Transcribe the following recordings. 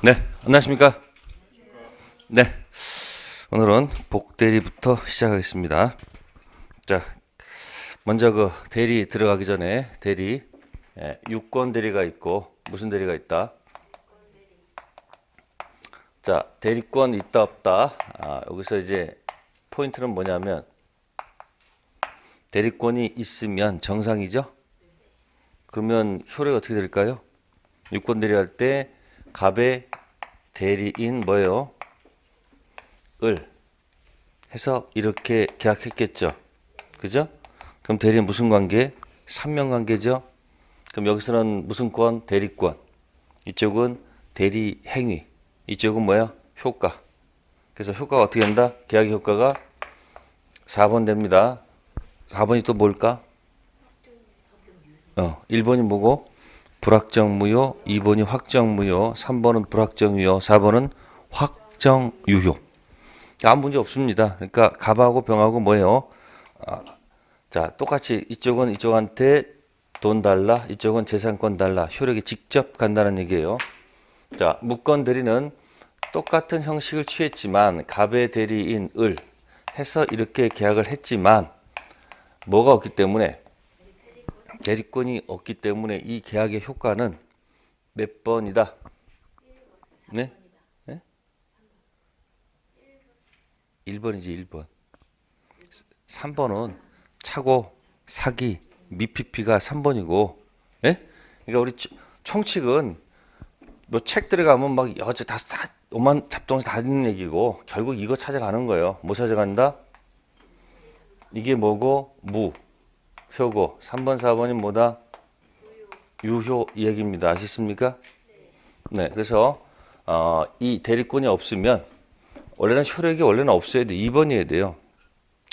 네, 안녕하십니까? 네, 오늘은 복대리부터 시작하겠습니다. 자, 먼저 그 대리 들어가기 전에 대리, 유권 대리가 있고 무슨 대리가 있다? 자, 대리권 있다 없다. 여기서 이제 포인트는 뭐냐면 대리권이 있으면 정상이죠? 그러면 효력이 어떻게 될까요? 유권 대리할 때 갑의 대리인 뭐예요? 을 해서 이렇게 계약했겠죠. 그죠? 그럼 대리는 무슨 관계? 삼명 관계죠. 그럼 여기서는 무슨 권? 대리권. 이쪽은 대리 행위. 이쪽은 뭐야? 효과. 그래서 효과가 어떻게 된다? 계약의 효과가 4번 됩니다. 4번이 또 뭘까? 1번이 뭐고? 불확정무효, 2번이 확정무효, 3번은 불확정유효, 4번은 확정유효. 아무 문제 없습니다. 그러니까 갑하고 병하고 뭐예요? 자, 똑같이 이쪽은 이쪽한테 돈 달라, 이쪽은 재산권 달라. 효력이 직접 간다는 얘기예요. 자, 무권 대리는 똑같은 형식을 취했지만 갑의 대리인 을 해서 이렇게 계약을 했지만 뭐가 없기 때문에 대리권이 없기 때문에 이 계약의 효과는 몇 번이다? 네? 네? 1번이지 1번. 3번은 차고 사기 미피피가 3번이고, 예? 그러니까 우리 총칙은 뭐 책 들어가면 막 여지 다 오만 잡동사 다 있는 얘기고 결국 이거 찾아가는 거예요. 뭐 찾아간다? 이게 뭐고? 무, 효고. 3번, 4번이 뭐다? 유효 얘기입니다. 아시습니까? 네. 그래서 이 대리권이 없으면 원래는 효력이 원래는 없어야 돼. 2번이어야 돼요.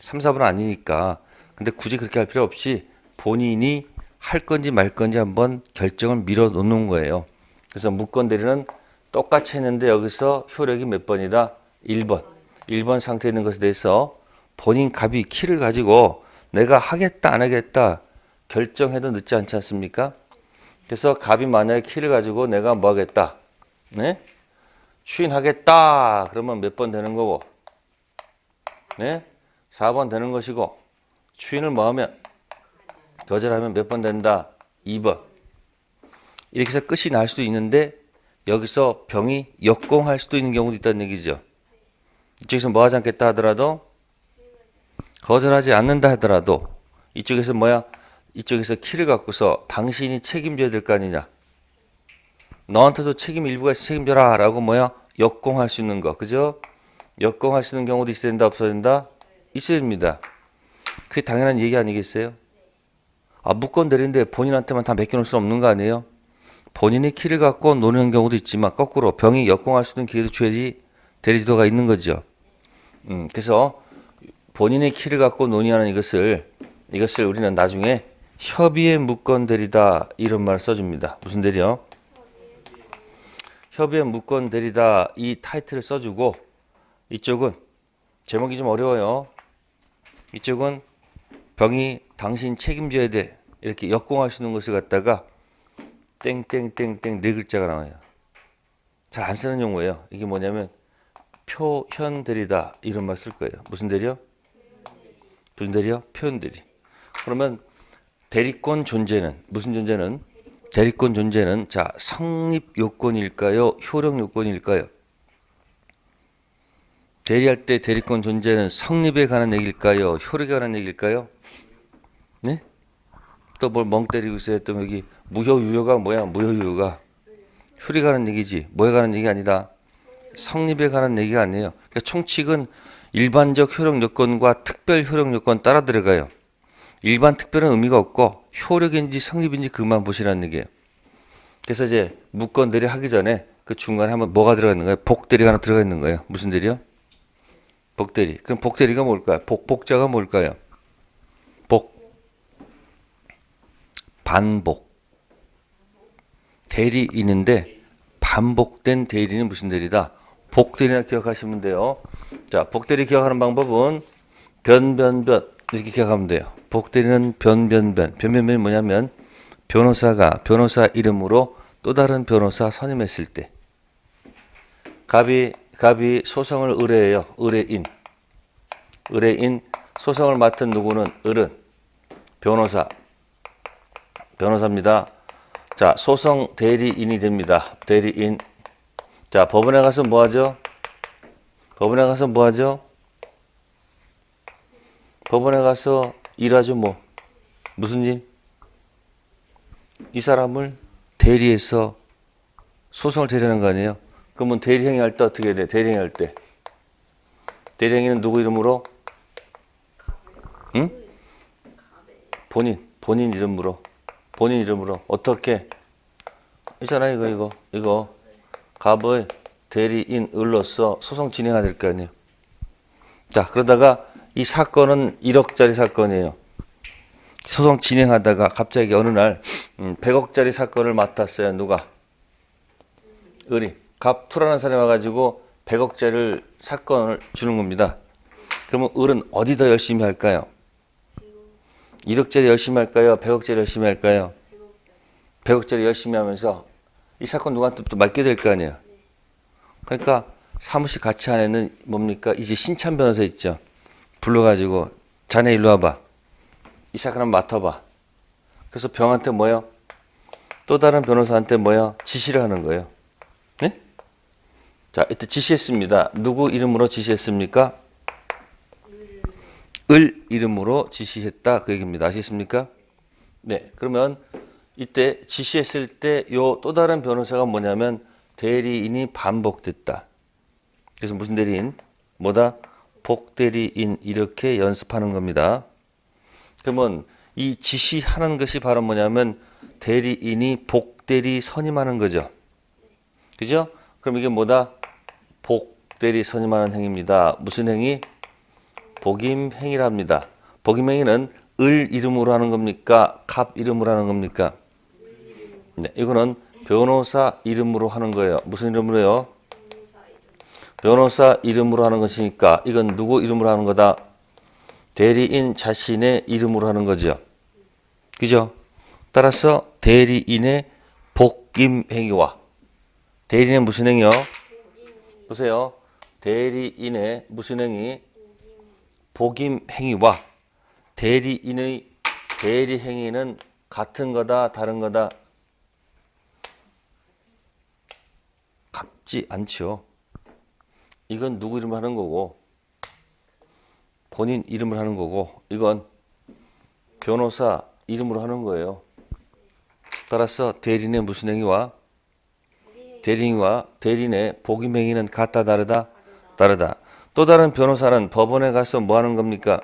3, 4번은 아니니까. 근데 굳이 그렇게 할 필요 없이 본인이 할 건지 말 건지 한번 결정을 밀어 놓는 거예요. 그래서 무권 대리는 똑같이 했는데 여기서 효력이 몇 번이다? 1번. 1번 상태에 있는 것에 대해서 본인 갑이 키를 가지고 내가 하겠다 안 하겠다 결정해도 늦지 않지 않습니까? 그래서 갑이 만약에 키를 가지고 내가 뭐 하겠다? 네? 추인하겠다. 그러면 몇 번 되는 거고? 네? 4번 되는 것이고 추인을 뭐 하면? 거절하면 몇 번 된다? 2번. 이렇게 해서 끝이 날 수도 있는데 여기서 병이 역공할 수도 있는 경우도 있다는 얘기죠. 이쪽에서 뭐 하지 않겠다 하더라도 거절하지 않는다 하더라도 이쪽에서 뭐야? 이쪽에서 키를 갖고서 당신이 책임져야 될 거 아니냐. 너한테도 책임 일부가 책임져라 라고 뭐야? 역공할 수 있는 거. 그죠? 역공할 수 있는 경우도 있어야 된다 없어야 된다? 있어야 됩니다. 그게 당연한 얘기 아니겠어요? 무권 대리인데 본인한테만 다 맡겨놓을 수 없는 거 아니에요? 본인이 키를 갖고 노는 경우도 있지만 거꾸로 병이 역공할 수 있는 기회도 줘야지 대리지도가 있는 거죠. 그래서 본인의 키를 갖고 논의하는 이것을 우리는 나중에 협의의 무권 대리다 이런 말을 써줍니다. 무슨 대리요? 협의의 무권 대리다 이 타이틀을 써주고 이쪽은 제목이 좀 어려워요. 이쪽은 병이 당신 책임져야 돼 이렇게 역공할 수 있는 것을 갖다가 땡땡땡땡 네 글자가 나와요. 잘 안 쓰는 용어예요. 이게 뭐냐면 표현 대리다 이런 말 쓸 거예요. 무슨 대리요? 무슨 대리요? 표현 대리. 그러면 대리권 존재는 무슨 존재는? 대리권 존재는 자 성립 요건일까요? 효력 요건일까요? 대리할 때 대리권 존재는 성립에 관한 얘기일까요? 효력에 관한 얘기일까요? 네? 또 뭘 멍 때리고 있어요? 또 여기 무효유효가 뭐야? 무효유효가 효력에 관한 얘기지 뭐에 관한 얘기 아니다. 성립에 관한 얘기가 아니에요. 그러니까 총칙은 일반적 효력 요건과 특별 효력 요건 따라 들어가요. 일반 특별은 의미가 없고 효력인지 성립인지 그만 보시라는 얘기예요. 그래서 이제 무권 대리 하기 전에 그 중간에 한번 뭐가 들어가 있는 거예요? 복대리가 하나 들어가 있는 거예요. 무슨 대리요? 복대리. 그럼 복대리가 뭘까요? 복자가 뭘까요? 반복. 대리인인데 반복된 대리는 무슨 대리다? 복대리나 기억하시면 돼요. 자, 복대리 기억하는 방법은 변변변 이렇게 기억하면 돼요. 복대리는 변변변. 변변변이 뭐냐면 변호사가 변호사 이름으로 또 다른 변호사 선임했을 때 갑이 소송을 의뢰해요. 의뢰인 소송을 맡은 누구는 을은 변호사입니다. 자, 소송 대리인이 됩니다. 대리인. 자, 법원에 가서 뭐 하죠? 법원에 가서 일하죠, 뭐. 무슨 일? 이 사람을 대리해서 소송을 대리하는 거 아니에요? 그러면 대리행위 할 때 어떻게 해야 돼? 대리행위 할 때. 대리행위는 누구 이름으로? 응? 본인 이름으로. 어떻게? 있잖아요, 이거. 갑의 대리인 을로서 소송 진행해야 될 거 아니에요. 자, 그러다가 이 사건은 1억짜리 사건이에요. 소송 진행하다가 갑자기 어느 날 100억짜리 사건을 맡았어요. 누가? 을이. 갑투라는 사람이 와가지고 100억짜리 사건을 주는 겁니다. 그러면 을은 어디 더 열심히 할까요? 1억짜리 열심히 할까요? 100억짜리 열심히 할까요? 100억짜리 열심히 하면서 이 사건 누구한테 또 맡게 될 거 아니에요. 그러니까 사무실 같이 안에는 뭡니까? 이제 신참 변호사 있죠. 불러가지고 자네 일로 와봐. 이 사건 한번 맡아봐. 그래서 병한테 뭐요? 또 다른 변호사한테 뭐요? 지시를 하는 거예요. 네? 자, 이때 지시했습니다. 누구 이름으로 지시했습니까? 을 이름으로 지시했다. 그 얘기입니다. 아시겠습니까? 네. 그러면 이때 지시했을 때 요 또 다른 변호사가 뭐냐면 대리인이 반복됐다. 그래서 무슨 대리인? 뭐다? 복대리인 이렇게 연습하는 겁니다. 그러면 이 지시하는 것이 바로 뭐냐면 대리인이 복대리 선임하는 거죠. 그죠? 그럼 이게 뭐다? 복대리 선임하는 행위입니다. 무슨 행위? 복임행위랍니다. 복임행위는 을 이름으로 하는 겁니까? 갑 이름으로 하는 겁니까? 네, 이거는 변호사 이름으로 하는 거예요. 무슨 이름으로요? 변호사 이름으로 하는 것이니까 이건 누구 이름으로 하는 거다? 대리인 자신의 이름으로 하는 거죠. 그죠? 따라서 대리인의 복임행위와 대리인의 무슨 행위요? 보세요. 대리인의 무슨 행위? 복임행위와 대리인의 대리행위는 같은 거다, 다른 거다? 같지 않죠. 이건 누구 이름을 하는 거고 본인 이름을 하는 거고 이건 변호사 이름으로 하는 거예요. 따라서 대리인의 무슨 행위와 대리인의 복임행위는 같다, 다르다? 다르다. 또 다른 변호사는 법원에 가서 뭐 하는 겁니까?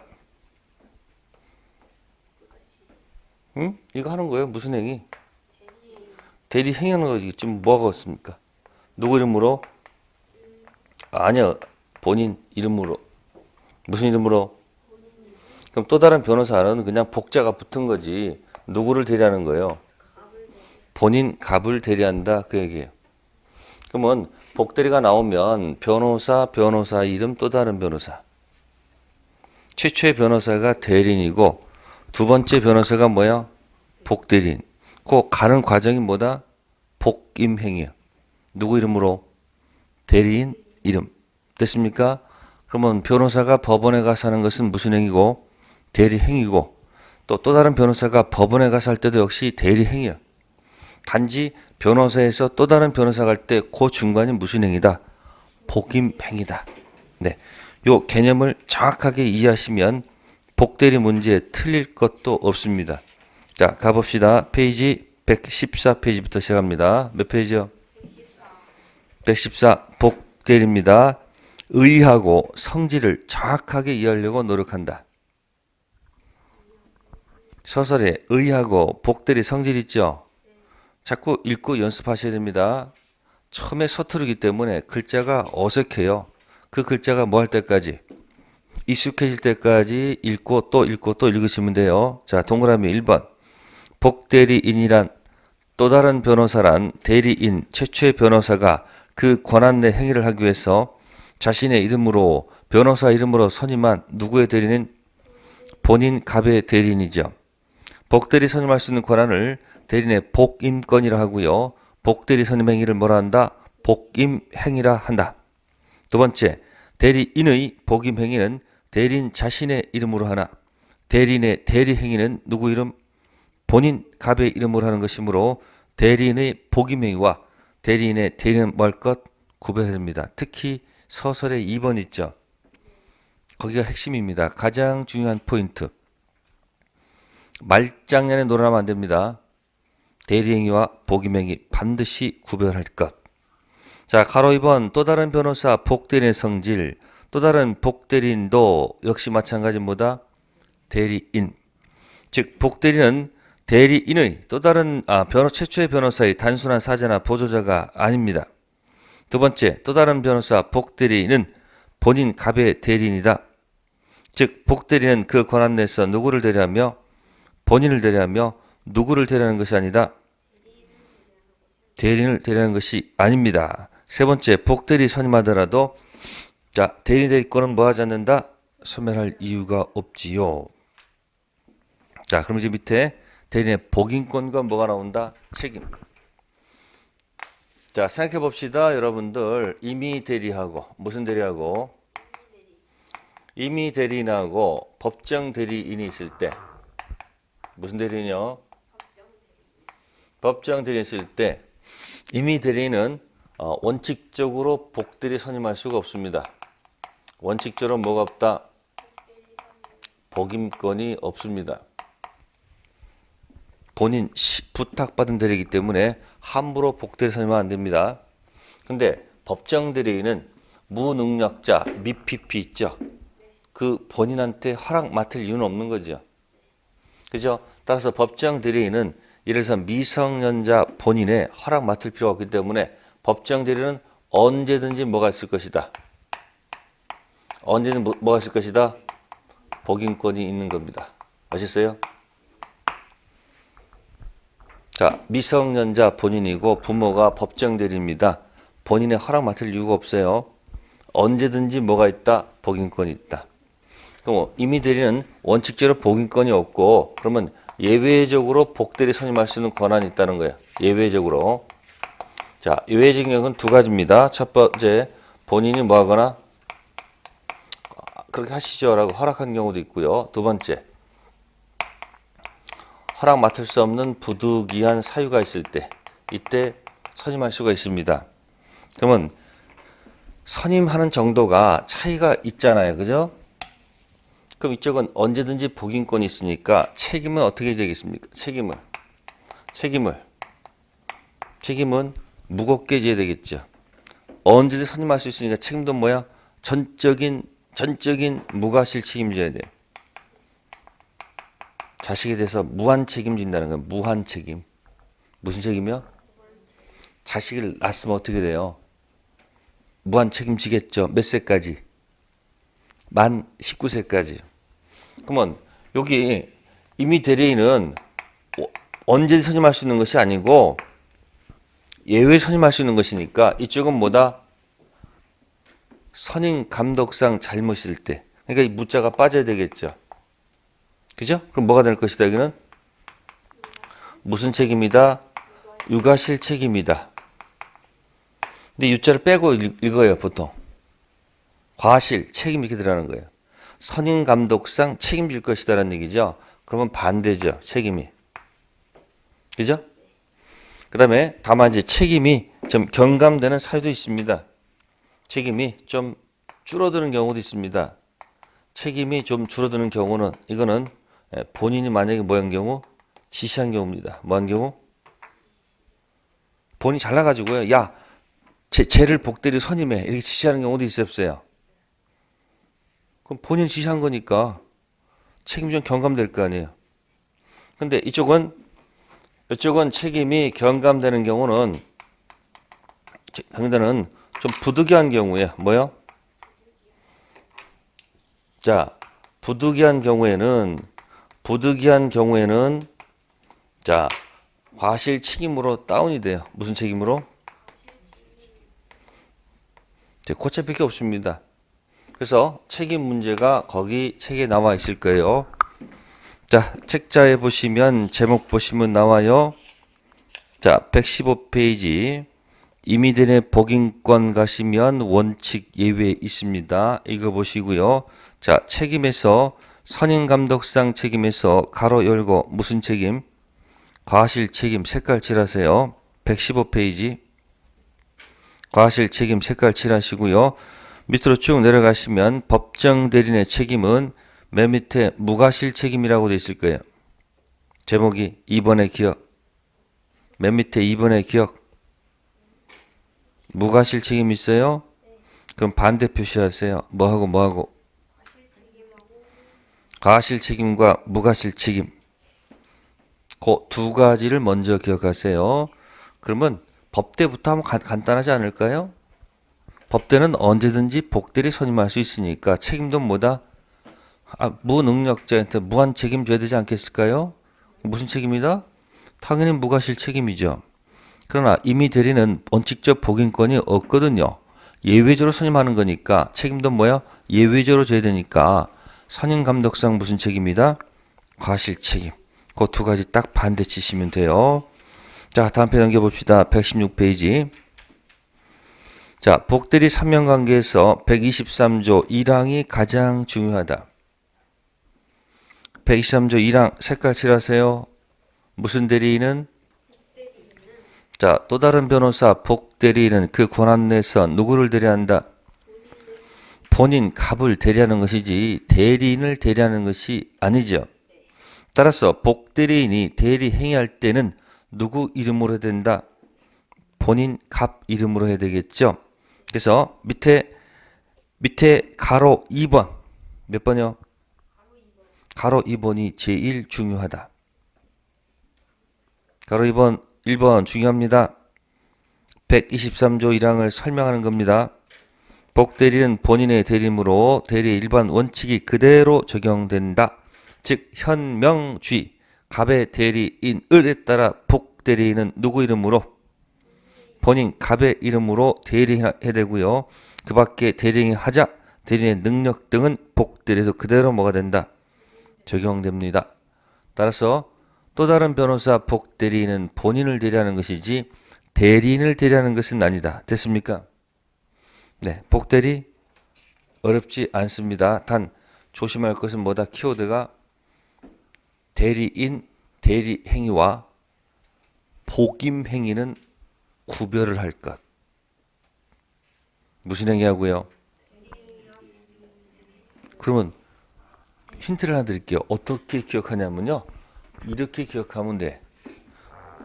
응? 이거 하는 거예요. 무슨 행위? 대리 행위하는 거지. 지금 뭐가 없습니까? 누구 이름으로? 아니요. 본인 이름으로. 무슨 이름으로? 그럼 또 다른 변호사는 그냥 복자가 붙은 거지. 누구를 대리하는 거예요? 본인 갑을 대리한다. 그 얘기예요. 그러면 복대리가 나오면 변호사 이름 또 다른 변호사. 최초의 변호사가 대리인이고 두 번째 변호사가 뭐야? 복대리인. 그 가는 과정이 뭐다? 복임행위야. 누구 이름으로? 대리인 이름. 됐습니까? 그러면 변호사가 법원에 가서 하는 것은 무슨 행위고? 대리행위고 또 다른 변호사가 법원에 가서 할 때도 역시 대리행위야. 단지 변호사에서 또 다른 변호사 갈 때 그 중간이 무슨 행위다? 복임행위다. 네, 요 개념을 정확하게 이해하시면 복대리 문제에 틀릴 것도 없습니다. 자, 가봅시다. 페이지 114페이지부터 시작합니다. 몇 페이지요? 114. 복대리입니다. 의의하고 성질을 정확하게 이해하려고 노력한다. 소설에 의의하고 복대리 성질 있죠? 자꾸 읽고 연습하셔야 됩니다. 처음에 서투르기 때문에 글자가 어색해요. 그 글자가 뭐 할 때까지? 익숙해질 때까지 읽고 또 읽으시면 돼요. 자, 동그라미 1번. 복대리인이란 또 다른 변호사란 대리인 최초의 변호사가 그 권한 내 행위를 하기 위해서 자신의 이름으로 변호사 이름으로 선임한 누구의 대리인? 본인 갑의 대리인이죠. 복대리 선임할 수 있는 권한을 대리인의 복임권이라 하고요. 복대리 선임 행위를 뭐라 한다? 복임행위라 한다. 두 번째, 대리인의 복임행위는 대리인 자신의 이름으로 하나 대리인의 대리행위는 누구 이름? 본인 갑의 이름으로 하는 것이므로 대리인의 복임행위와 대리인의 대리는 뭘 것? 구별해야 됩니다. 특히 서설의 2번 있죠. 거기가 핵심입니다. 가장 중요한 포인트. 말장난에 놀아나면 안 됩니다. 대리행위와 복임행위 반드시 구별할 것. 자, 가로 2번 또 다른 변호사 복대리인의 성질. 또 다른 복대리인도 역시 마찬가지 뭐다? 대리인. 즉 복대리인은 대리인의 또 다른 최초의 변호사의 단순한 사제나 보조자가 아닙니다. 두 번째, 또 다른 변호사 복대리인은 본인 갑의 대리인이다. 즉 복대리인은 그 권한 내에서 누구를 대리하며 본인을 대리하며 누구를 대리하는 것이 아니다. 대리인을 대리하는 것이 아닙니다. 세 번째, 복대리 선임하더라도 자, 대리인 대리권은 뭐 하지 않는다? 소멸할 이유가 없지요. 자, 그럼 이제 밑에 대리인의 복인권과 뭐가 나온다? 책임. 자, 생각해 봅시다. 여러분들 임의 대리하고 무슨 대리하고 임의 대리인하고 법정 대리인이 있을 때 무슨 대리인이요? 법정 대리인 있을 때 임의 대리인은 원칙적으로 복대리 선임할 수가 없습니다. 원칙적으로 뭐가 없다? 복임권이 없습니다. 본인 부탁받은 대리이기 때문에 함부로 복대리 선임하면 안 됩니다. 근데 법정 대리인은 무능력자, 미피피 있죠. 그 본인한테 허락 맡을 이유는 없는 거죠. 그죠? 따라서 법정 대리인은 예를 들어서 미성년자 본인의 허락 맡을 필요가 없기 때문에 법정 대리인은 언제든지 뭐가 있을 것이다. 언제든 뭐가 있을 것이다. 복임권이 있는 겁니다. 아셨어요? 자, 미성년자 본인이고 부모가 법정 대리입니다. 본인의 허락 맡을 이유가 없어요. 언제든지 뭐가 있다? 복임권이 있다. 그럼 임의 대리는 원칙적으로 복임권이 없고 그러면 예외적으로 복대리 선임할 수 있는 권한이 있다는 거예요. 예외적으로. 자, 예외적인 경우는 두 가지입니다. 첫 번째, 본인이 뭐 하거나 그렇게 하시죠 라고 허락한 경우도 있고요. 두 번째, 허락 맡을 수 없는 부득이한 사유가 있을 때 이때 선임할 수가 있습니다. 그러면 선임하는 정도가 차이가 있잖아요. 그죠? 그럼 이쪽은 언제든지 복임권이 있으니까 책임은 어떻게 되겠습니까? 책임은 무겁게 져야 되겠죠. 언제든지 선임할 수 있으니까 책임도 뭐야? 전적인 무과실 책임져야 돼요. 자식에 대해서 무한 책임진다는 거예요. 무한 책임. 무슨 책임이요? 자식을 낳았으면 어떻게 돼요? 무한 책임지겠죠. 몇 세까지? 만 19세까지. 그러면 여기 임의 대리인은 언제든지 선임할 수 있는 것이 아니고 예외 선임할 수 있는 것이니까 이쪽은 뭐다? 선임 감독상 잘못일 때. 그러니까 이 무자가 빠져야 되겠죠. 그죠? 그럼 뭐가 될 것이다, 여기는? 무슨 책임이다? 유가실 책임이다. 근데 유자를 빼고 읽어요, 보통. 과실, 책임 이렇게 들어가는 거예요. 선임 감독상 책임질 것이다라는 얘기죠. 그러면 반대죠, 책임이. 그죠? 그 다음에 다만 이제 책임이 좀 경감되는 사유도 있습니다. 책임이 좀 줄어드는 경우도 있습니다. 책임이 좀 줄어드는 경우는 이거는 본인이 만약에 뭐한 경우? 지시한 경우입니다. 뭐한 경우? 본인이 잘나가지고요. 야, 쟤를 복대리 선임해. 이렇게 지시하는 경우도 있어요. 그럼 본인이 지시한 거니까 책임이 좀 경감될 거 아니에요. 근데 이쪽은 책임이 경감되는 경우는 좀 부득이한 경우에 뭐요? 자, 부득이한 경우에는 자, 과실 책임으로 다운이 돼요. 무슨 책임으로? 고쳐필 게 없습니다. 그래서 책임 문제가 거기 책에 나와 있을 거예요. 자, 책자에 보시면 제목 보시면 나와요. 자, 115페이지 임의대내 복인권 가시면 원칙 예외 있습니다. 읽어보시고요. 자, 책임에서 선임감독상 책임에서 가로 열고 무슨 책임? 과실 책임 색깔 칠하세요. 115페이지. 과실 책임 색깔 칠하시고요. 밑으로 쭉 내려가시면 법정 대리인의 책임은 맨 밑에 무과실 책임이라고 되어 있을 거예요. 제목이 2번의 기억. 맨 밑에 2번의 기억. 무과실 책임 있어요? 그럼 반대 표시하세요. 뭐하고 뭐하고? 과실 책임과 무과실 책임. 그 두 가지를 먼저 기억하세요. 그러면 법대부터 하면 간단하지 않을까요? 법대는 언제든지 복대리 선임할 수 있으니까 책임도 뭐다? 무능력자한테 무한 책임 져야 되지 않겠을까요? 무슨 책임이다? 당연히 무과실 책임이죠. 그러나 임의 대리는 원칙적 복인권이 없거든요. 예외적으로 선임하는 거니까 책임도 뭐야? 예외적으로 져야 되니까 선임 감독상 무슨 책임이다? 과실 책임. 그 두 가지 딱 반대 치시면 돼요. 자, 다음 편 넘겨봅시다. 116페이지. 자, 복대리 3명 관계에서 123조 1항이 가장 중요하다. 123조 1항 색깔 칠하세요. 무슨 대리인은? 자, 또 다른 변호사 복대리인은 그 권한 내에서 누구를 대리한다? 본인 갑을 대리하는 것이지 대리인을 대리하는 것이 아니죠. 따라서 복대리인이 대리 행위할 때는 누구 이름으로 해야 된다? 본인 갑 이름으로 해야 되겠죠. 그래서 밑에 가로 2번 몇 번이요? 가로 2번이 제일 중요하다. 가로 2번 1번 중요합니다. 123조 1항을 설명하는 겁니다. 복대리는 본인의 대리인으로 대리의 일반 원칙이 그대로 적용된다. 즉 현명주의 갑의 대리인을에 따라 복대리인은 누구 이름으로? 본인 갑의 이름으로 대리해야 되고요. 그 밖에 대리인이 하자 대리인의 능력 등은 복대리에서 그대로 뭐가 된다? 적용됩니다. 따라서 또 다른 변호사 복대리인은 본인을 대리하는 것이지 대리인을 대리하는 것은 아니다. 됐습니까? 네, 복대리 어렵지 않습니다. 단 조심할 것은 뭐다? 키워드가 대리인, 대리 행위와 복임 행위는 구별을 할 것. 무슨 행위하고요? 그러면 힌트를 하나 드릴게요. 어떻게 기억하냐면요. 이렇게 기억하면 돼.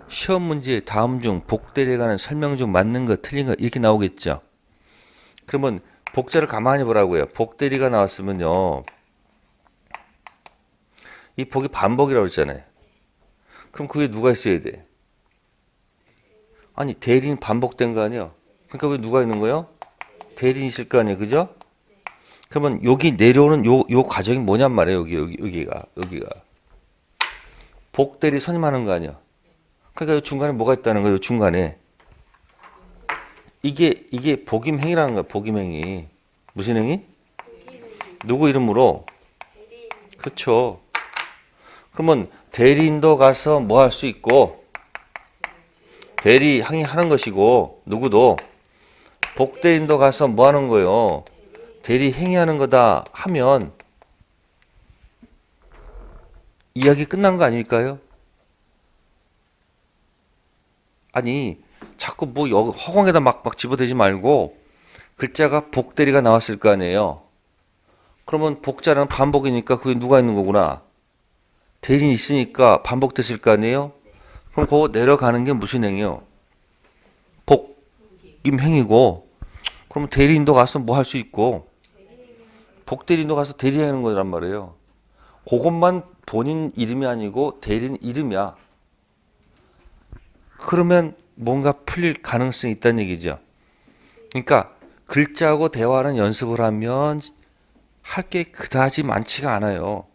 시험 문제 다음 중 복대리에 관한 설명 중 맞는 거 틀린 거 이렇게 나오겠죠. 그러면 복자를 가만히 보라고요. 복대리가 나왔으면요. 이 복이 반복이라고 했잖아요. 그럼 그게 누가 있어야 돼? 아니 대리인 반복된 거 아니야? 그러니까 왜 누가 있는 거예요? 대리인 있을 거 아니에요, 그죠? 그러면 여기 내려오는 요 과정이 뭐냔 말이에요. 여기가 복대리 선임하는 거 아니야? 그러니까 요 중간에 뭐가 있다는 거예요? 요 중간에 이게 복임 행위라는 거야. 복임 행위. 무슨 행위? 누구 이름으로? 그렇죠. 그러면 대리인도 가서 뭐 할 수 있고 대리 항의하는 것이고 누구도 복대리인도 가서 뭐 하는 거예요? 대리 행위하는 거다 하면 이야기 끝난 거 아닐까요? 아니 자꾸 뭐 허공에다 막 집어대지 말고 글자가 복대리가 나왔을 거 아니에요. 그러면 복자는 반복이니까 그게 누가 있는 거구나. 대리인이 있으니까 반복됐을 거 아니에요. 그럼 그거 내려가는 게 무슨 행위요? 복임 행위고 그러면 대리인도 가서 뭐 할 수 있고 복대리인도 가서 대리하는 거란 말이에요. 그것만 본인 이름이 아니고 대리인 이름이야. 그러면 뭔가 풀릴 가능성이 있다는 얘기죠. 그러니까 글자하고 대화하는 연습을 하면 할 게 그다지 많지가 않아요.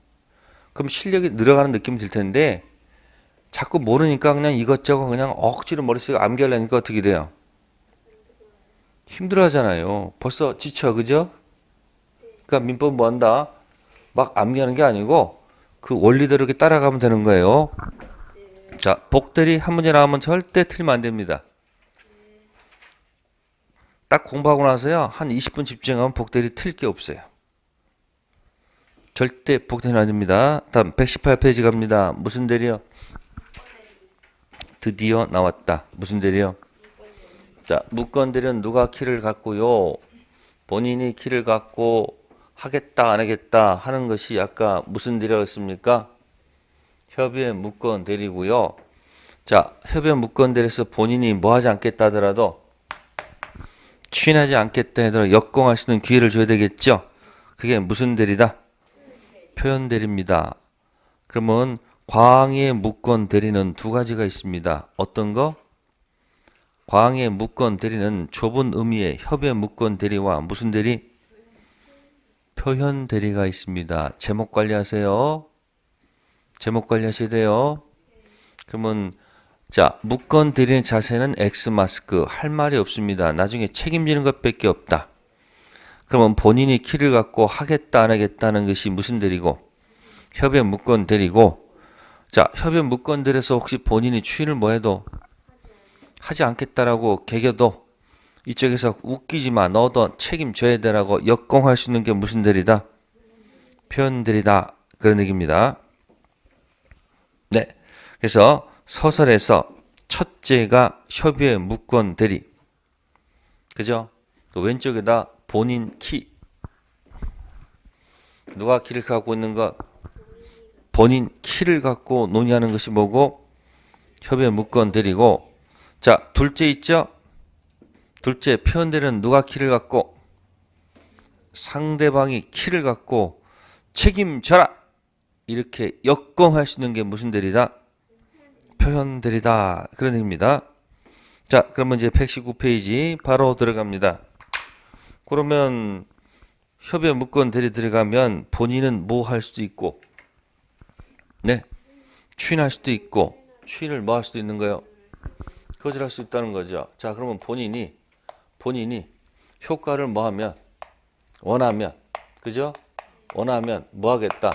그럼 실력이 늘어가는 느낌이 들 텐데 자꾸 모르니까 그냥 이것저것 그냥 억지로 머릿속에 암기하려니까 어떻게 돼요? 힘들어 하잖아요. 벌써 지쳐, 그죠? 그러니까 민법 뭐 한다? 막 암기하는 게 아니고 그 원리대로 이렇게 따라가면 되는 거예요. 자, 복대리 한 문제 나오면 절대 틀리면 안 됩니다. 딱 공부하고 나서요. 한 20분 집중하면 복대리 틀 게 없어요. 절대 복대는 아닙니다. 다음 118페이지 갑니다. 무슨 대리요? 드디어 나왔다. 무슨 대리요? 자, 무건 대리는 누가 키를 갖고요? 본인이 키를 갖고 하겠다 안 하겠다 하는 것이 아까 무슨 대리라고 했습니까? 협의의 무건 대리고요. 자, 협의의 무건 대리에서 본인이 뭐 하지 않겠다 하더라도 추인하지 않겠다 하더라도 역공할 수 있는 기회를 줘야 되겠죠? 그게 무슨 대리다? 표현 대리입니다. 그러면 광의 무건 대리는 두 가지가 있습니다. 어떤 거? 광의 무건 대리는 좁은 의미의 협의 무건 대리와 무슨 대리? 표현 대리가 있습니다. 제목 관리하세요. 제목 관리하셔야 돼요. 그러면 자, 무건 대리의 자세는 X마스크. 할 말이 없습니다. 나중에 책임지는 것밖에 없다. 그러면 본인이 키를 갖고 하겠다 안 하겠다는 것이 무슨 대리고? 협의 무건 대리고. 자, 협의 무건 대리에서 혹시 본인이 추인을 뭐 해도 하지 않겠다라고 개겨도 이쪽에서 웃기지 마. 너도 책임져야 되라고 역공할 수 있는 게 무슨 대리다? 표현 대리다. 그런 얘기입니다. 네. 그래서 서설에서 첫째가 협의의 무건 대리. 그죠? 그 왼쪽에다 본인 키. 누가 키를 갖고 있는 것? 본인 키를 갖고 논의하는 것이 뭐고? 협의의 무건 대리고. 자, 둘째 있죠? 둘째 표현 대리는 누가 키를 갖고? 상대방이 키를 갖고 책임져라. 이렇게 역공할 수 있는 게 무슨 대리다? 표현 대리다. 그런 얘기입니다. 자, 그러면 이제 119페이지 바로 들어갑니다. 그러면 협의 무건 대리 들어가면 본인은 뭐 할 수도 있고, 네, 추인할 수도 있고, 추인을 뭐 할 수도 있는 거예요? 거절할 수 있다는 거죠. 자, 그러면 본인이 효과를 뭐 하면, 원하면, 그죠? 원하면 뭐 하겠다?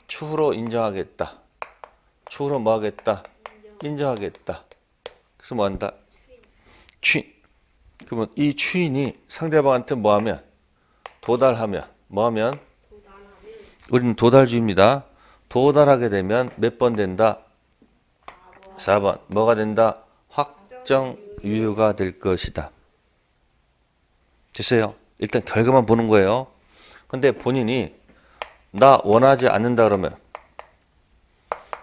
추후로 인정하겠다. 추후로 뭐 하겠다? 인정하겠다. 그래서 뭐 한다? 추인. 그러면 이 추인이 상대방한테 뭐 하면? 도달하면. 뭐 하면? 우리는 도달주의입니다. 도달하게 되면 몇 번 된다? 4번. 뭐가 된다? 확정 유효가 될 것이다. 됐어요? 일단 결과만 보는 거예요. 근데 본인이 나 원하지 않는다 그러면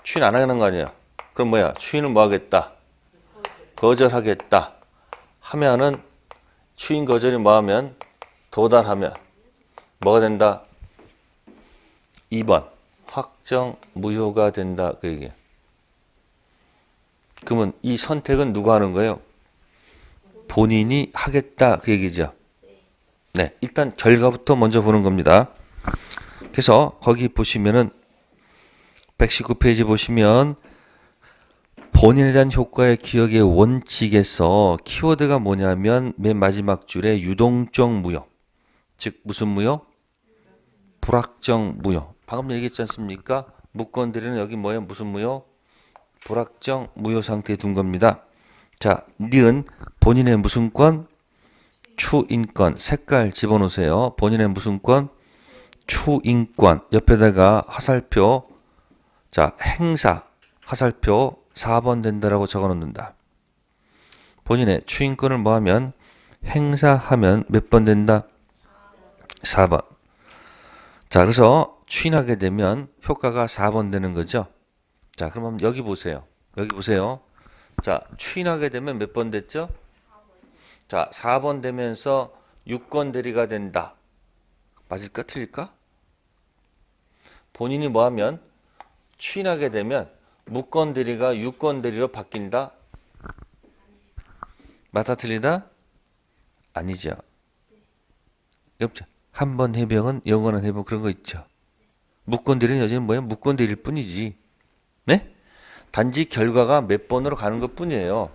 추인 안 하는 거 아니에요. 그럼 뭐야? 추인을 뭐 하겠다? 거절하겠다. 하면은 추인 거절이 뭐 하면? 도달하면 뭐가 된다? 2번. 확정 무효가 된다. 그 얘기예요. 그러면 이 선택은 누가 하는 거예요? 본인이 하겠다. 그 얘기죠. 네. 일단 결과부터 먼저 보는 겁니다. 그래서 거기 보시면은 119페이지 보시면 본인에 대한 효과의 기억의 원칙에서 키워드가 뭐냐면 맨 마지막 줄에 유동적 무효. 즉 무슨 무효? 불확정 무효. 방금 얘기했지 않습니까? 무건 대리는 여기 뭐예요? 무슨 무효? 불확정 무효 상태에 둔 겁니다. 자, 니은 본인의 무슨 권? 추인권. 색깔 집어넣으세요. 본인의 무슨 권? 추인권. 옆에다가 화살표. 자, 행사. 화살표 4번 된다라고 적어 놓는다. 본인의 추인권을 뭐 하면? 행사하면 몇 번 된다? 4번. 자, 그래서 추인하게 되면 효과가 4번 되는 거죠. 자, 그럼 여기 보세요. 여기 보세요. 자, 추인하게 되면 몇 번 됐죠? 자, 4번 되면서 6건 대리가 된다. 맞을까? 틀릴까? 본인이 뭐 하면? 추인하게 되면 무건 대리가 6건 대리로 바뀐다? 맞아 틀리다? 아니죠. 없죠. 한 번 해병은 영원한 해병 그런 거 있죠. 무건 대리는 여전히 뭐예요? 무건 대리일 뿐이지. 네? 단지 결과가 몇 번으로 가는 것 뿐이에요.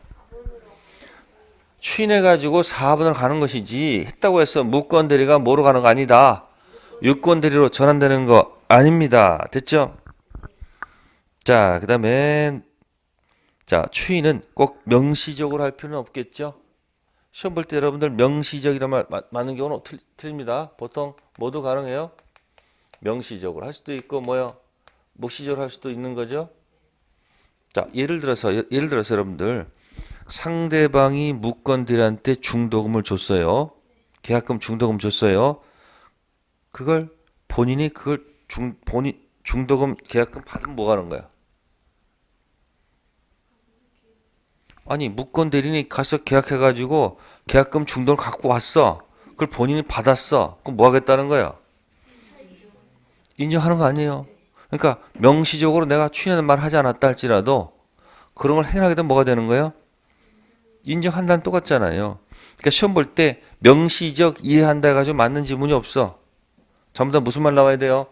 추인해가지고 4번으로 가는 것이지 했다고 해서 무건 대리가 뭐로 가는 거 아니다. 6건 대리로 전환되는 거 아닙니다. 됐죠? 자, 그 다음에 자, 추인은 꼭 명시적으로 할 필요는 없겠죠? 시험 볼 때 여러분들 명시적이란 말 맞는 경우는 틀립니다. 보통 모두 가능해요. 명시적으로 할 수도 있고 뭐요? 묵시적으로 할 수도 있는 거죠. 자, 예를 들어서 여러분들 상대방이 무건들한테 중도금을 줬어요. 계약금 중도금 줬어요. 그걸 본인이 그걸 중도금 계약금 받으면 뭐 하는 거야? 아니 무건 대리인이 가서 계약해가지고 계약금 중도를 갖고 왔어. 그걸 본인이 받았어. 그럼 뭐 하겠다는 거야? 인정하는 거 아니에요. 그러니까 명시적으로 내가 추인하는 말 하지 않았다 할지라도 그런 걸 행하게 되면 뭐가 되는 거예요? 인정한다는 똑같잖아요. 그러니까 시험 볼 때 명시적 이해한다 해가지고 맞는 지문이 없어. 전부 다 무슨 말 나와야 돼요?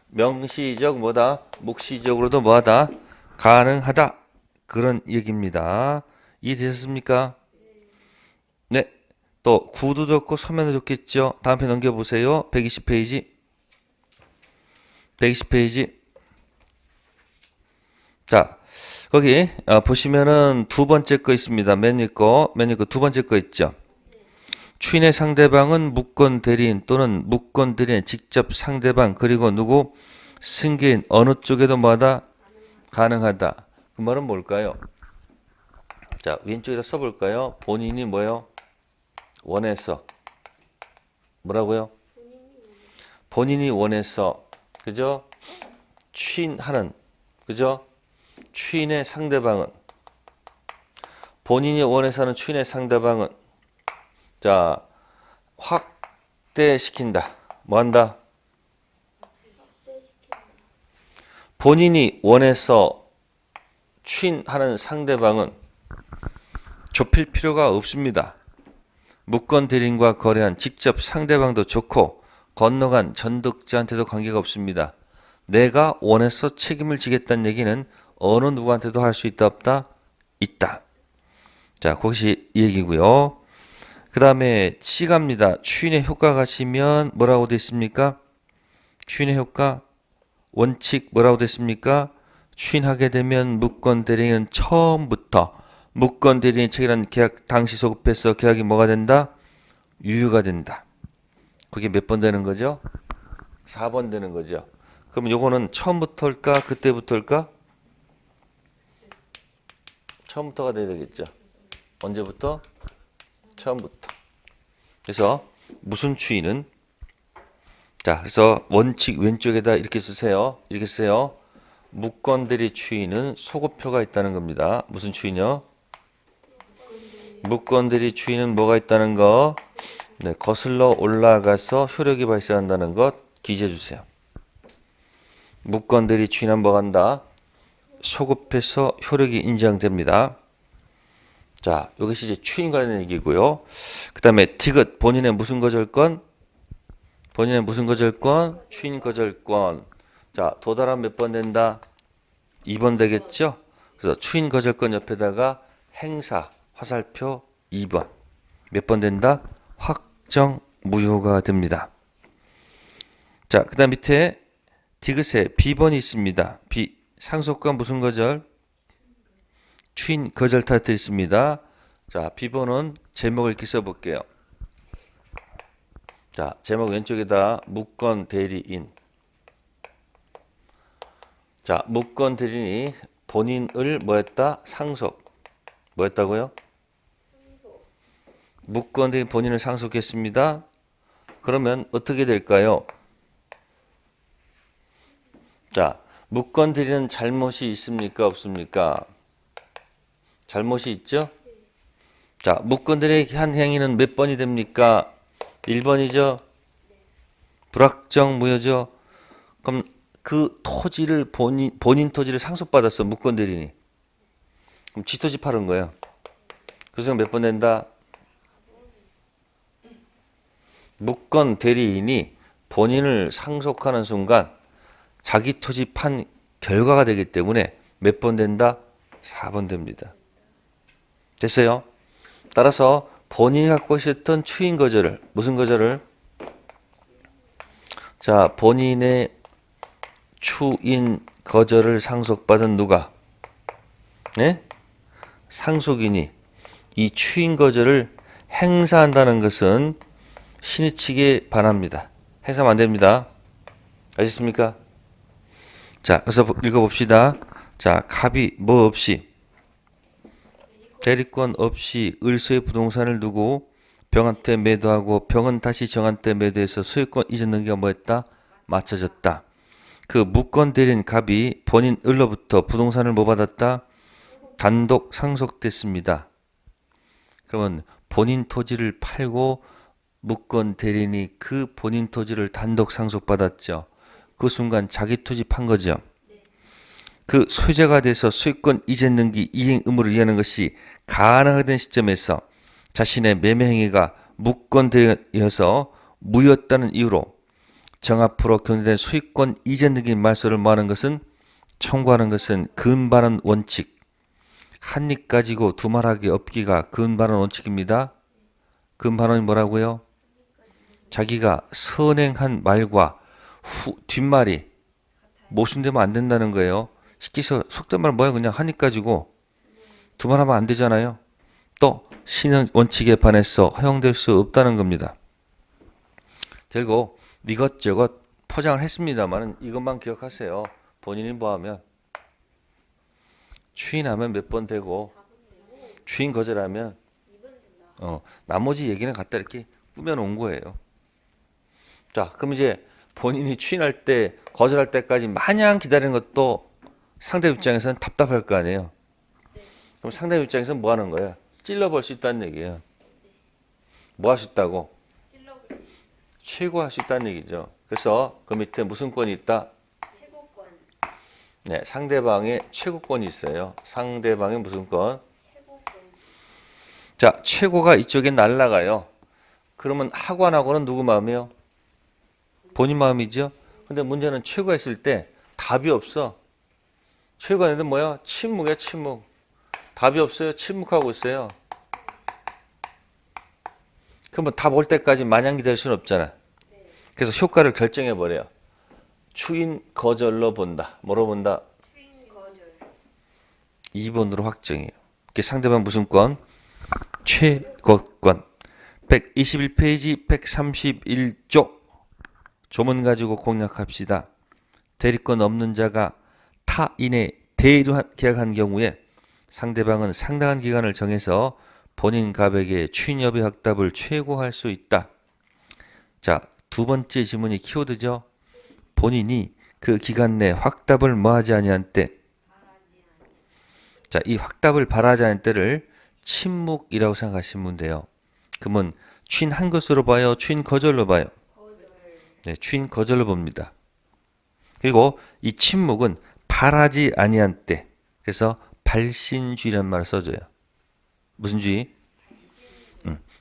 명시적 뭐다? 묵시적으로도 뭐하다? 가능하다. 그런 얘기입니다. 이해되셨습니까? 네. 또 구도 좋고 서면도 좋겠죠. 다음 편 넘겨보세요. 120페이지. 120페이지. 자, 거기 보시면은 두 번째 거 있습니다. 맨 위에 거 두 번째 거 있죠. 추인의 상대방은 무건 대리인 또는 무건 대리인 직접 상대방 그리고 누구 승계인 어느 쪽에도 뭐하다 가능하다. 그 말은 뭘까요? 자, 왼쪽에다 써볼까요? 본인이 뭐요? 원해서 뭐라고요? 본인이 원해서 그죠? 추인하는 그죠? 추인의 상대방은 본인이 원해서 하는 추인의 상대방은 자 확대시킨다. 뭐한다? 본인이 원해서 추인하는 상대방은 좁힐 필요가 없습니다. 무건 대리인과 거래한 직접 상대방도 좋고 건너간 전득자한테도 관계가 없습니다. 내가 원해서 책임을 지겠다는 얘기는 어느 누구한테도 할 수 있다 없다? 있다. 자, 그것이 이 얘기고요. 그 다음에 C갑니다. 추인의 효과 가시면 뭐라고 되어 있습니까? 추인의 효과 원칙 뭐라고 되어 있습니까? 추인하게 되면 무건 대리인은 처음부터 무건 대리인 체결한 계약 당시 소급해서 계약이 뭐가 된다? 유효가 된다. 그게 몇 번 되는 거죠? 4번 되는 거죠. 그럼 요거는 처음부터일까? 그때부터일까? 처음부터가 돼야 되겠죠. 언제부터? 처음부터. 그래서 무슨 추인은 자, 그래서 원칙 왼쪽에다 이렇게 쓰세요. 이렇게 쓰세요. 무건 대리 추인은 소급표가 있다는 겁니다. 무슨 추인이요? 무건 대리 추인은 뭐가 있다는 거? 네, 거슬러 올라가서 효력이 발생한다는 것 기재해 주세요. 무건 대리 추인은 뭐가 한다? 소급해서 효력이 인정됩니다. 자, 이것이 이제 추인 관련 얘기고요. 그 다음에 디귿 본인의 무슨 거절권? 본인의 무슨 거절권? 추인 거절권. 자, 도달하면 몇 번 된다? 2번 되겠죠? 그래서 추인 거절권 옆에다가 행사, 화살표 2번. 몇 번 된다? 확정 무효가 됩니다. 자, 그 다음 밑에 디귿에 B번이 있습니다. B. 상속과 무슨 거절? 추인 거절 타이틀 있습니다. 자, B번은 제목을 이렇게 써볼게요. 자, 제목 왼쪽에다 무건 대리인. 자, 무건 대리인이 본인을 뭐했다? 상속. 뭐했다고요? 무건 대리인 본인을 상속했습니다. 그러면 어떻게 될까요? 자, 무건 대리인은 잘못이 있습니까? 없습니까? 잘못이 있죠? 자, 무건 대리인의 한 행위는 몇 번이 됩니까? 1번이죠? 불확정 무효죠? 그럼 그 토지를 본인 토지를 상속받았어. 무건 대리인이. 그럼 지 토지 팔은 거예요. 그래서 몇 번 된다? 무건 대리인이 본인을 상속하는 순간 자기 토지 판 결과가 되기 때문에 몇 번 된다? 4번 됩니다. 됐어요? 따라서 본인이 갖고 있었던 추인 거절을 무슨 거절을? 자, 본인의 추인 거절을 상속받은 누가? 네? 상속인이 이 추인 거절을 행사한다는 것은 신의치기에 반합니다. 행사하면 안 됩니다. 아셨습니까? 자, 그래서 읽어봅시다. 자, 갑이 뭐 없이 대리권 없이 을소의 부동산을 두고 병한테 매도하고 병은 다시 정한테 매도해서 소유권 이전 능기가 뭐했다? 맞춰졌다. 그 무권 대리인 갑이 본인 을로부터 부동산을 뭐 받았다? 단독 상속됐습니다. 그러면 본인 토지를 팔고 무권 대리인이 그 본인 토지를 단독 상속받았죠. 그 순간 자기 토지 판 거죠. 그 소유자가 돼서 소유권 이전 등기 이행 의무를 이행하는 것이 가능하던 시점에서 자신의 매매 행위가 무권되어서 무였다는 이유로 정합으로 경제된 소유권 이전 등기 말소를 뭐하는 것은 청구하는 것은 근반원 원칙. 한 입 가지고 두 말하기 없기가 근반원 원칙입니다. 근반원이 뭐라고요? 자기가 선행한 말과 뒷말이 모순되면 안 된다는 거예요. 쉽게 해서 속된 말 뭐야? 그냥 한 입 가지고 두 말 하면 안 되잖아요. 또 신의 원칙에 반해서 허용될 수 없다는 겁니다. 결국 이것저것 포장을 했습니다만 이것만 기억하세요. 본인이 뭐하면 추인하면 몇 번 되고 추인 거절하면 나머지 얘기는 갖다 이렇게 꾸며놓은 거예요. 자, 그럼 이제 본인이 추인할 때 거절할 때까지 마냥 기다리는 것도 상대 입장에서는 답답할 거 아니에요. 그럼 상대 입장에서는 뭐 하는 거야? 찔러볼 수 있다는 얘기예요. 뭐 할 수 있다고? 최고할 수 있다는 얘기죠. 그래서 그 밑에 무슨 권이 있다? 최고권. 네, 상대방의 최고권이 있어요. 상대방의 무슨 권? 최고권. 자, 최고가 이쪽에 날라가요. 그러면 하관하고는 누구 마음이요? 본인 마음이죠. 근데 문제는 최고가 있을 때 답이 없어. 최고가 있는데 뭐야? 침묵이야, 침묵. 답이 없어요. 침묵하고 있어요. 그러면 답 올 때까지 마냥 기다릴 수는 없잖아. 그래서 효과를 결정해 버려요. 추인 거절로 본다. 뭐로 본다? 추인 거절. 2번으로 확정해요. 이게 상대방 무슨 권? 최고권. 121페이지 131조. 조문 가지고 공략합시다. 대리권 없는 자가 타인의 대리로 계약한 경우에 상대방은 상당한 기간을 정해서 본인 갑에게 추인 여부의 확답을 최고할 수 있다. 자, 두 번째 지문이 키워드죠. 본인이 그 기간 내 확답을 뭐하지 아니한 때. 자, 이 확답을 바라지 않은 때를 침묵이라고 생각하시면 돼요. 그러면 추인한 것으로 봐요? 추인 거절로 봐요? 네, 추인 거절로 봅니다. 그리고 이 침묵은 바라지 아니한 때. 그래서 발신주의라는 말을 써줘요. 무슨 주의?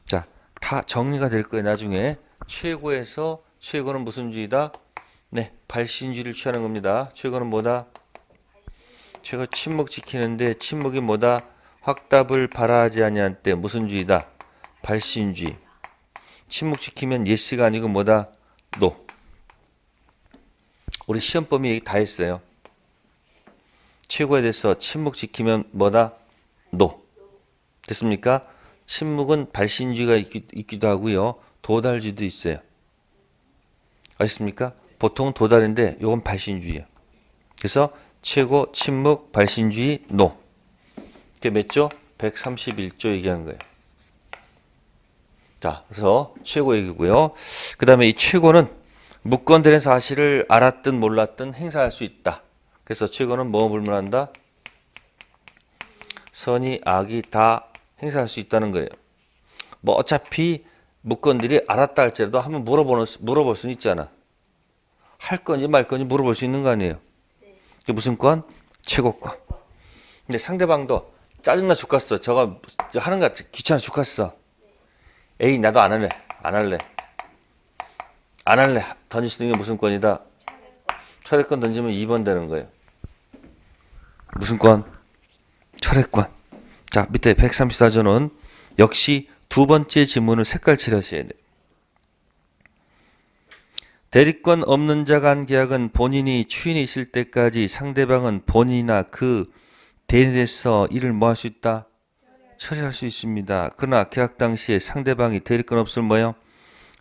자, 다 정리가 될 거예요. 나중에 최고에서 최고는 무슨 주의다? 네, 발신주의를 취하는 겁니다. 최고는 뭐다? 최고 침묵 지키는데 침묵이 뭐다? 확답을 바라지 아니한 때 무슨 주의다? 발신주의. 침묵 지키면 yes가 아니고 뭐다? no. 우리 시험 범위 얘기 다 했어요. 최고에 대해서 침묵 지키면 뭐다? no. 됐습니까? 침묵은 발신주의가 있기도 하고요. 도달주의도 있어요. 아셨습니까? 보통은 도달인데 이건 발신주의예요. 그래서 최고, 침묵, 발신주의, no. 이게 몇 조? 131조 얘기하는 거예요. 자, 그래서 최고 얘기고요. 그 다음에 이 최고는 무권되는 사실을 알았든 몰랐든 행사할 수 있다. 그래서 최고는 뭐 불문한다? 선의, 악이 다 행사할 수 있다는 거예요. 뭐 어차피 무권들이 알았다 할지라도 한번 물어볼 수는 있잖아. 할 건지 말 건지 물어볼 수 있는 거 아니에요. 그게 무슨 권? 최고권. 근데 상대방도 짜증나 죽겠어. 저거 하는 거 귀찮아 죽겠어. 에이 나도 안 할래. 안 할래. 던질 수 있는 게 무슨 권이다? 철회권 던지면 2번 되는 거예요. 무슨 권? 철회권. 자, 밑에 134조는 역시 두 번째 지문을 색깔 칠하셔야 돼요. 대리권 없는 자가 한 계약은 본인이 추인이 있을 때까지 상대방은 본인이나 그 대리에서 이를 뭐 할 수 있다? 처리할 수 있습니다. 그러나 계약 당시에 상대방이 대리권 없으면 뭐요?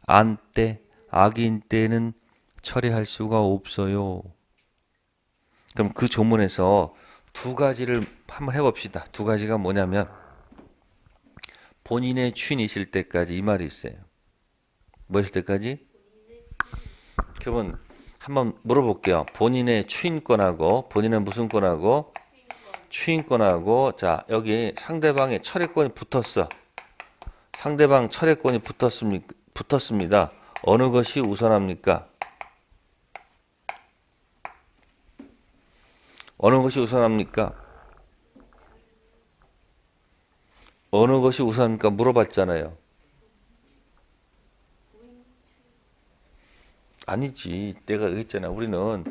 안 때, 악인 때는 처리할 수가 없어요. 그럼 그 조문에서 두 가지를 한번 해봅시다. 두 가지가 뭐냐면 본인의 추인이 있을 때까지 이 말이 있어요. 뭐 있을 때까지? 그러면 한번 물어볼게요. 본인의 추인권하고 본인은 무슨 권하고 추인권하고 자 여기 상대방의 철회권이 붙었어. 상대방 철회권이 붙었습니다. 어느 것이 우선합니까? 어느 것이 우선합니까? 어느 것이 우선합니까? 물어봤잖아요. 아니지. 내가 얘기했잖아. 우리는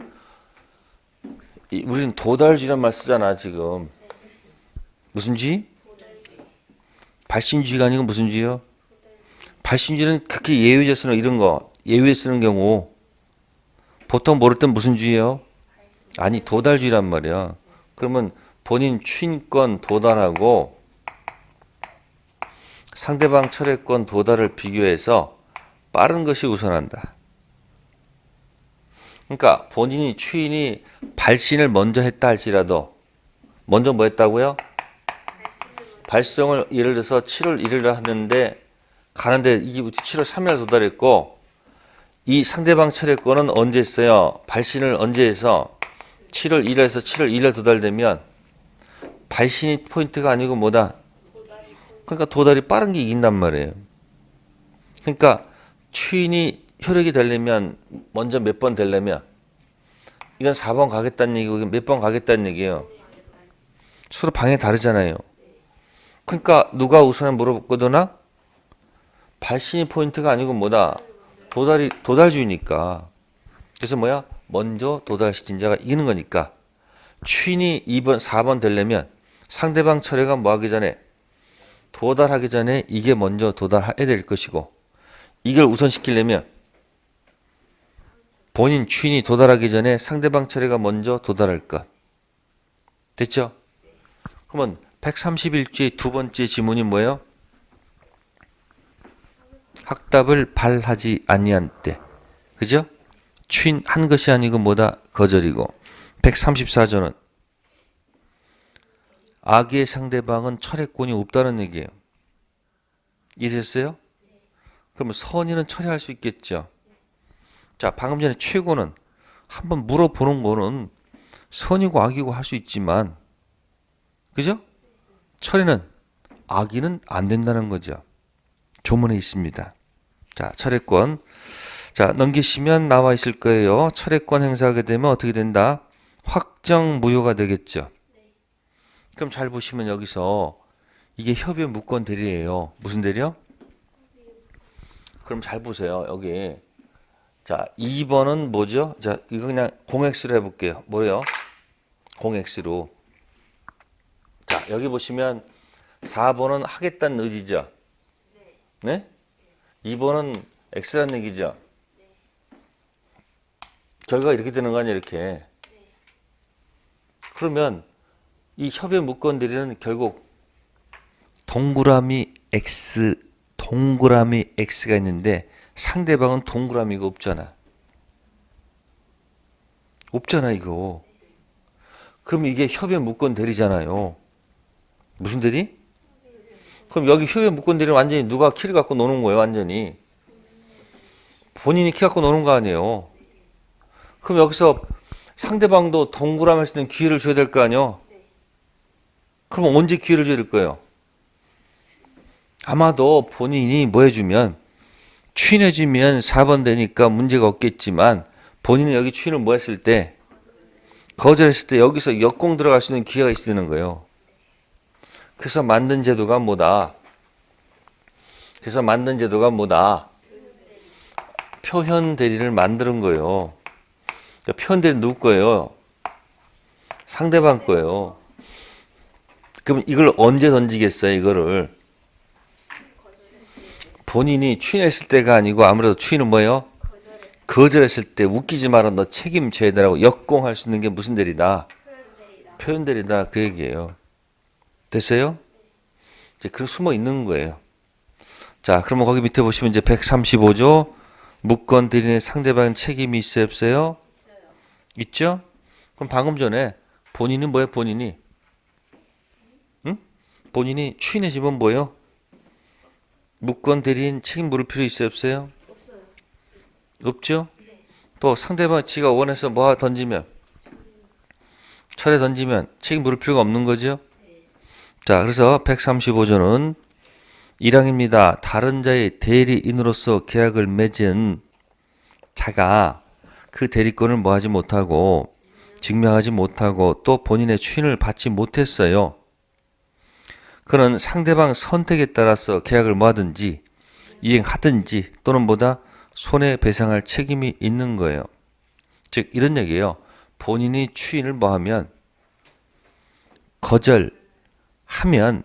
도달주의란 말 쓰잖아 지금. 무슨 주의? 발신주의가 아니고 무슨 주의요? 발신주의는 극히 예외적 쓰는 이런 거 예외 쓰는 경우 보통 모를 땐 무슨 주의요? 아니 도달주의란 말이야. 그러면 본인 추인권 도달하고 상대방 철회권 도달을 비교해서 빠른 것이 우선한다. 그러니까 본인이 추인이 발신을 먼저 했다 할지라도 먼저 뭐 했다고요? 발송을 예를 들어서 7월 1일에 하는데 가는데 이게 7월 3일 도달했고 이 상대방 철회권은 언제 했어요? 발신을 언제 해서 7월 1일에서 7월 2일 도달되면 발신이 포인트가 아니고 뭐다? 그러니까 도달이 빠른 게 이긴단 말이에요. 그러니까 추인이 효력이 되려면 먼저 몇 번 되려면 이건 4번 가겠다는 얘기고 이건 몇 번 가겠다는 얘기예요. 서로 방향이 다르잖아요. 그러니까 누가 우선에 물어보거나 발신이 포인트가 아니고 뭐다? 도달주의니까. 그래서 뭐야? 먼저 도달시킨 자가 이기는 거니까 추인이 2번, 4번 되려면 상대방 철회가 뭐 하기 전에 도달하기 전에 이게 먼저 도달해야 될 것이고 이걸 우선시키려면 본인 추인이 도달하기 전에 상대방 철회가 먼저 도달할 것. 됐죠? 그러면 131조의 두 번째 지문이 뭐예요? 학답을 발하지 아니한 때. 그죠? 추인한 것이 아니고 뭐다? 거절이고. 134조는 악의 상대방은 철회권이 없다는 얘기예요. 이해됐어요? 그러면 선의는 철회할 수 있겠죠. 자, 방금 전에 최고는 한번 물어보는 거는 선이고 악이고 할 수 있지만, 그죠? 철회는 악의는 안 된다는 거죠. 조문에 있습니다. 자, 철회권. 자, 넘기시면 나와 있을 거예요. 철회권 행사하게 되면 어떻게 된다? 확정 무효가 되겠죠. 그럼 잘 보시면 여기서 이게 협의 무권 대리예요. 무슨 대리요? 그럼 잘 보세요. 여기. 자, 2번은 뭐죠? 자, 이거 그냥 0x로 해볼게요. 뭐예요? 0x로. 자, 여기 보시면 4번은 하겠다는 의지죠. 네? 2번은 x라는 얘기죠. 결과가 이렇게 되는 거 아니야, 이렇게. 그러면 이 협의 무권 대리는 결국 동그라미 x가 있는데 상대방은 동그라미가 없잖아. 없잖아, 이거. 그럼 이게 협의 무권 대리잖아요. 무슨 대리? 그럼 여기 협의 무권 대리는 완전히 누가 키를 갖고 노는 거예요, 완전히. 본인이 키 갖고 노는 거 아니에요. 그럼 여기서 상대방도 동그라미 할 수 있는 기회를 줘야 될 거 아니에요? 그럼 언제 기회를 줘야 될 거예요? 아마도 본인이 뭐 해주면 추인해주면 4번 되니까 문제가 없겠지만 본인은 여기 추인을 뭐 했을 때 거절했을 때 여기서 역공 들어갈 수 있는 기회가 있는 거예요. 그래서 만든 제도가 뭐다? 표현 대리를 만드는 거예요. 그러니까 표현 대리는 누구 거예요? 상대방 거예요. 그럼 이걸 언제 던지겠어요, 이거를? 본인이 추인했을 때가 아니고 아무래도 추인은 뭐예요? 거절했을 때 웃기지 마라 너 책임져야 되라고 역공할 수 있는 게 무슨 대리다? 표현 대리다 그 얘기예요. 됐어요? 이제 그런 숨어 있는 거예요. 자, 그러면 거기 밑에 보시면 이제 135조 무권 대리인의 상대방 책임이 있어요, 없어요? 있죠? 그럼 방금 전에 본인은 뭐예요, 본인이? 응? 본인이 추인해 주면 뭐예요? 무권 대리인 책임 물을 필요 있어요, 없어요? 없죠? 또 상대방 지가 원해서 뭐 던지면 철에 던지면 책임 물을 필요가 없는 거죠? 자, 그래서 135조는 1항입니다. 다른 자의 대리인으로서 계약을 맺은 자가 그 대리권을 뭐하지 못하고 증명하지 못하고 또 본인의 추인을 받지 못했어요. 그는 상대방 선택에 따라서 계약을 뭐하든지 이행하든지 또는 보다 손해배상할 책임이 있는 거예요. 즉 이런 얘기예요. 본인이 추인을 뭐하면 거절하면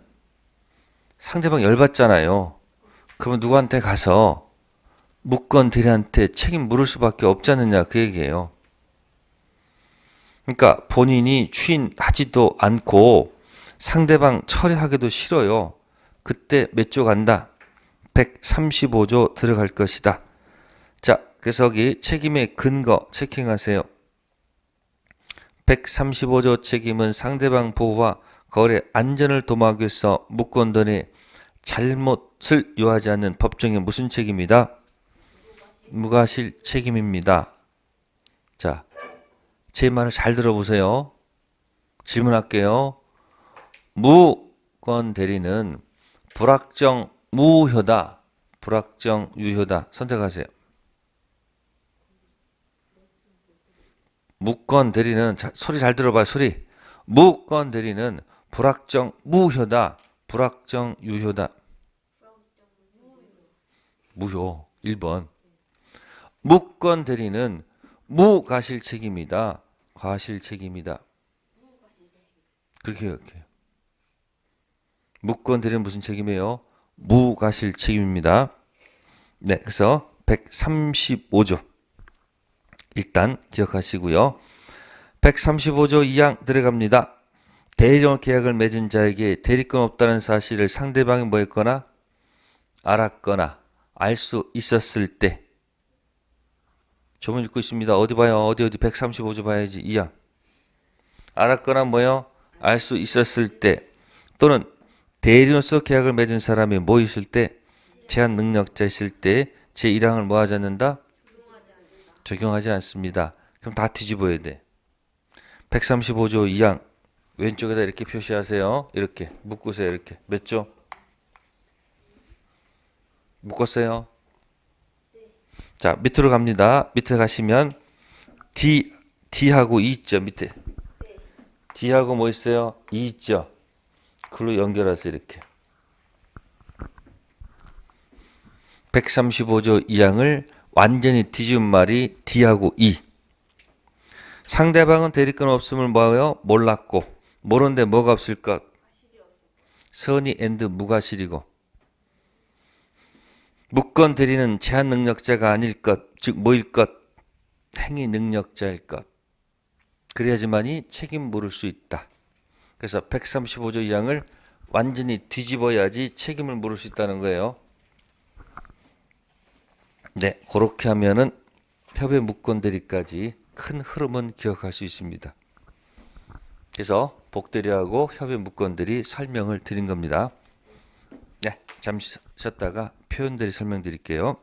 상대방 열받잖아요. 그러면 누구한테 가서 무권 대리한테 책임 물을 수밖에 없지 않느냐 그 얘기예요. 그러니까 본인이 추인하지도 않고 상대방 처리하기도 싫어요. 그때 몇 조 간다? 135조 들어갈 것이다. 자, 그래서 여기 책임의 근거 체킹하세요. 135조 책임은 상대방 보호와 거래 안전을 도모하기 위해서 무권단의 잘못을 요하지 않는 법정의 무슨 책임이다? 무과실 책임입니다. 자, 제 말을 잘 들어보세요. 질문할게요. 무권 대리는 불확정 무효다. 불확정 유효다. 선택하세요. 무권 대리는 소리 잘 들어봐요. 소리. 무권 대리는 불확정 무효다. 불확정 유효다. 무효. 1번. 무권 대리는 무과실 책임이다. 과실 책임이다. 그렇게 해요. 무권 대리는 무슨 책임이에요? 무과실 책임입니다. 네, 그래서 135조 일단 기억하시고요. 135조 2항 들어갑니다. 대리원 계약을 맺은 자에게 대리권 없다는 사실을 상대방이 뭐 했거나 알았거나 알 수 있었을 때 조문 읽고 있습니다. 어디 봐요? 어디 135조 봐야지. 2항. 알았거나 뭐요? 알 수 있었을 때 또는 대리인으로서 계약을 맺은 사람이 뭐 있을 때 제한 능력자 있을 때 제1항을 뭐 하지 않는다? 적용하지 않습니다. 그럼 다 뒤집어야 돼. 135조 2항 왼쪽에다 이렇게 표시하세요. 이렇게 묶으세요. 이렇게 몇 조? 묶었어요? 자, 밑으로 갑니다. 밑에 가시면 D하고 E 있죠. 밑에 D하고 뭐 있어요? E 있죠. 그걸로 연결하세요. 이렇게 135조 2항을 완전히 뒤집은 말이 D하고 E. 상대방은 대리권 없음을 뭐예요? 몰랐고 모르는데 뭐가 없을 것? 선의 앤드 무과실이고 무권 대리는 제한 능력자가 아닐 것, 즉 뭐일 것? 행위 능력자일 것. 그래야지만이 책임 물을 수 있다. 그래서 135조 2항을 완전히 뒤집어야지 책임을 물을 수 있다는 거예요. 네, 그렇게 하면은 협의 무권 대리까지 큰 흐름은 기억할 수 있습니다. 그래서 복대리하고 협의 무권 대리 설명을 드린 겁니다. 네, 잠시 쉬었다가 표현 대리 설명드릴게요.